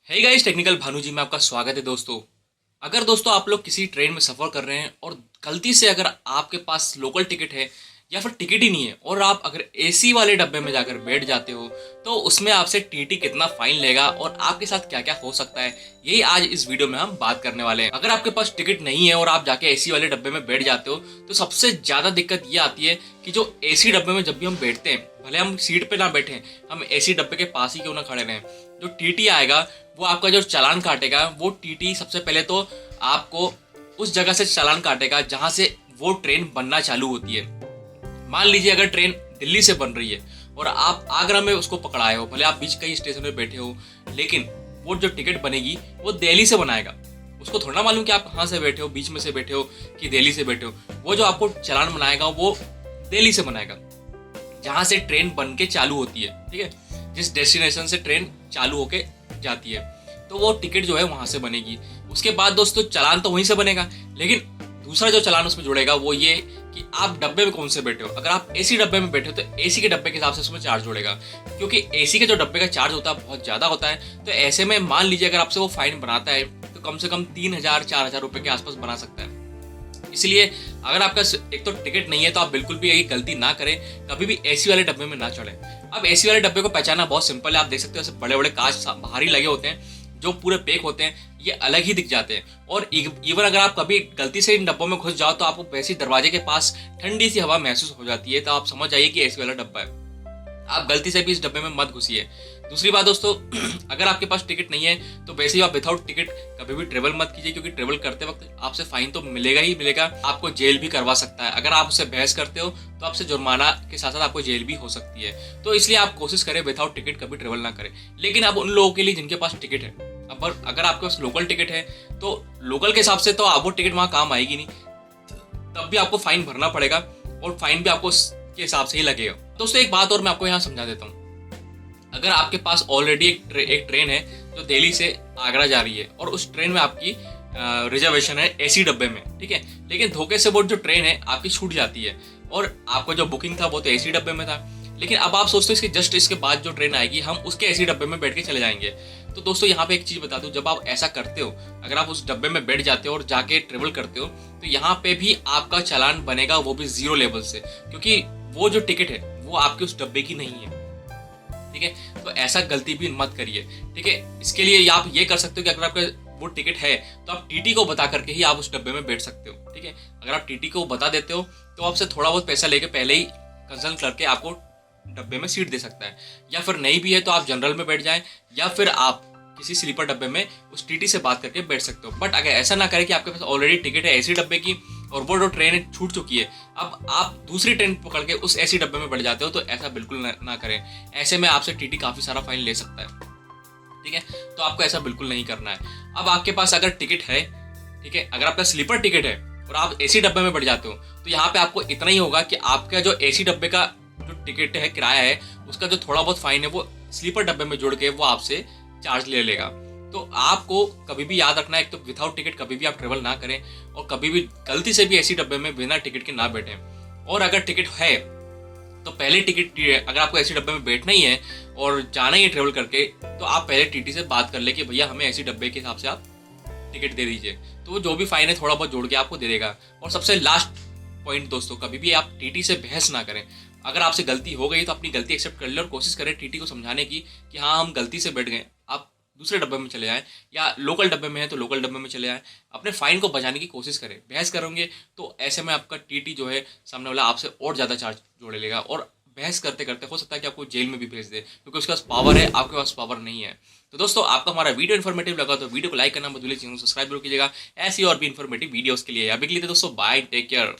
Hey guys, technical Bhanu जी में आपका स्वागत है दोस्तों। अगर दोस्तों आप लोग किसी ट्रेन में सफ़र कर रहे हैं और गलती से अगर आपके पास लोकल टिकट है या फिर टिकट ही नहीं है और आप अगर एसी वाले डब्बे में जाकर बैठ जाते हो तो उसमें आपसे टीटी कितना फाइन लेगा और आपके साथ क्या क्या हो सकता है, यही आज इस वीडियो में हम बात करने वाले हैं। अगर आपके पास टिकट नहीं है और आप जाके एसी वाले डब्बे में बैठ जाते हो तो सबसे ज़्यादा दिक्कत ये आती है कि जो एसी डब्बे में जब भी हम बैठते हैं, भले हम सीट पे ना बैठे, हम एसी डब्बे के पास ही क्यों ना खड़े रहें, जो टीटी आएगा वो आपका जो चालान काटेगा, वो टीटी सबसे पहले तो आपको उस जगह से चालान काटेगा जहां से वो ट्रेन बनना चालू होती है। मान लीजिए अगर ट्रेन दिल्ली से बन रही है और आप आगरा में उसको पकड़ाए हो, भले आप बीच कहीं स्टेशन पे बैठे हो, लेकिन वो जो टिकट बनेगी वो दिल्ली से बनाएगा। उसको थोड़ा ना मालूम कि आप कहाँ से बैठे हो, बीच में से बैठे हो कि दिल्ली से बैठे हो। वो जो आपको चालान बनाएगा वो दिल्ली से बनाएगा, जहां से ट्रेन बन के चालू होती है। ठीक है, जिस डेस्टिनेशन से ट्रेन चालू होके जाती है तो वो टिकट जो है वहां से बनेगी। उसके बाद दोस्तों चालान तो वहीं से बनेगा, लेकिन दूसरा जो चालान उसमें जुड़ेगा वो ये कि आप डब्बे में कौन से बैठे हो। अगर आप एसी डब्बे में बैठे हो तो एसी के डब्बे के हिसाब से उसमें चार्ज जुड़ेगा, क्योंकि एसी के जो डब्बे का चार्ज होता है बहुत ज़्यादा होता है। तो ऐसे में मान लीजिए अगर आपसे वो फाइन बनाता है तो कम से कम 3,000-4,000 रुपये के आसपास बना सकता है। इसलिए अगर आपका एक तो टिकट नहीं है तो आप बिल्कुल भी यही गलती ना करें, कभी भी एसी वाले डब्बे में ना चढ़ें। अब एसी वाले डब्बे को पहचानना बहुत सिंपल है, आप देख सकते हो ऐसे बड़े बड़े कांच बाहर ही लगे होते हैं जो पूरे पैक होते हैं, ये अलग ही दिख जाते हैं। और इवन अगर आप कभी गलती से इन डब्बों में घुस जाओ तो आपको वैसे दरवाजे के पास ठंडी सी हवा महसूस हो जाती है, तो आप समझ जाइए कि एसी वाला डब्बा है। आप गलती से भी इस डब्बे में मत घुसिए। दूसरी बात दोस्तों, अगर आपके पास टिकट नहीं है तो वैसे ही आप विदाउट टिकट कभी भी ट्रेवल मत कीजिए, क्योंकि ट्रेवल करते वक्त आपसे फाइन तो मिलेगा ही मिलेगा, आपको जेल भी करवा सकता है। अगर आप उससे बहस करते हो तो आपसे जुर्माना के साथ साथ आपको जेल भी हो सकती है। तो इसलिए आप कोशिश करें विदाउट टिकट कभी ट्रेवल ना करें। लेकिन अब उन लोगों के लिए जिनके पास टिकट है, अब अगर आपके पास लोकल टिकट है तो लोकल के हिसाब से तो आप वो टिकट वहाँ काम आएगी नहीं, तब भी आपको फाइन भरना पड़ेगा और फाइन भी आपको के हिसाब से ही लगेगा। दोस्तों एक बात और मैं आपको यहाँ समझा देता हूँ। अगर आपके पास ऑलरेडी एक ट्रेन है जो दिल्ली से आगरा जा रही है और उस ट्रेन में आपकी रिजर्वेशन है एसी डब्बे में, ठीक है, लेकिन धोखे से वो जो ट्रेन है आपकी छूट जाती है और आपका जो बुकिंग था वो तो एसी डब्बे में था, लेकिन अब आप सोचते हो इसके जस्ट इसके बाद जो ट्रेन आएगी हम उसके एसी डब्बे में बैठ के चले जाएंगे। तो दोस्तों यहाँ पे एक चीज़ बता दूं, जब आप ऐसा करते हो, अगर आप उस डब्बे में बैठ जाते हो और जाके ट्रेवल करते हो तो यहाँ पे भी आपका चालान बनेगा, वो भी 0 लेवल से, क्योंकि वो जो टिकट है वो आपके उस डब्बे की नहीं है। ठीक है, तो ऐसा गलती भी मत करिए। ठीक है, इसके लिए आप ये कर सकते हो कि अगर आपका वो टिकट है तो आप टीटी को बता करके ही आप उस डब्बे में बैठ सकते हो। ठीक है, अगर आप टीटी को बता देते हो तो आपसे थोड़ा बहुत पैसा लेके पहले ही कंसल्ट करके आपको डब्बे में सीट दे सकता है, या फिर नहीं भी है तो आप जनरल में बैठ जाएं या फिर आप किसी स्लीपर डब्बे में उस टीटी से बात करके बैठ सकते हो। बट अगर ऐसा ना करें कि आपके पास ऑलरेडी टिकट है एसी डब्बे की और वो जो ट्रेन छूट चुकी है, अब आप दूसरी ट्रेन पकड़ के उस एसी डब्बे में बैठ जाते हो, तो ऐसा बिल्कुल ना करें। ऐसे में आपसे टीटी काफ़ी सारा फाइन ले सकता है। ठीक है, तो आपको ऐसा बिल्कुल नहीं करना है। अब आपके पास अगर टिकट है, ठीक है, अगर आपका स्लीपर टिकट है और आप एसी डब्बे में बैठ जाते हो तो यहाँ पे आपको इतना ही होगा कि आपका जो एसी डब्बे का जो टिकट है, किराया है, उसका जो थोड़ा बहुत फाइन है वो स्लीपर डब्बे में जोड़ के वो आपसे चार्ज ले लेगा। तो आपको कभी भी याद रखना है, एक तो विदाउट टिकट कभी भी आप ट्रेवल ना करें और कभी भी गलती से भी एसी डब्बे में बिना टिकट के ना बैठें। और अगर टिकट है तो पहले टिकट, अगर आपको एसी डब्बे में बैठना ही है और जाना ही है ट्रेवल करके, तो आप पहले टीटी से बात कर ले कि भैया हमें एसी डब्बे के हिसाब से आप टिकट दे दीजिए, तो वो जो भी फाइन है थोड़ा बहुत जोड़ के आपको दे देगा। और सबसे लास्ट पॉइंट दोस्तों, कभी भी आप टीटी से बहस ना करें। अगर आपसे गलती हो गई तो अपनी गलती एक्सेप्ट कर ले और कोशिश करें टीटी को समझाने की कि हाँ हम गलती से बैठ गए, आप दूसरे डब्बे में चले जाएं, या लोकल डब्बे में है तो लोकल डब्बे में चले जाएं। अपने फाइन को बचाने की कोशिश करें। बहस करोगे तो ऐसे में आपका टीटी जो है सामने वाला आपसे और ज़्यादा चार्ज जोड़े लेगा और बहस करते करते हो सकता है कि आपको जेल में भी भेज दे, क्योंकि उसके पास पावर है, आपके पास पावर नहीं है। तो दोस्तों आपका हमारा वीडियो इन्फॉर्मेटिव लगा तो वीडियो को लाइक करना मत भूलिए, चैनल को सब्सक्राइब जरूर कीजिएगा ऐसी और भी इन्फॉर्मेटिव वीडियोस के लिए। अभी के लिए दोस्तों बाय, टेक केयर।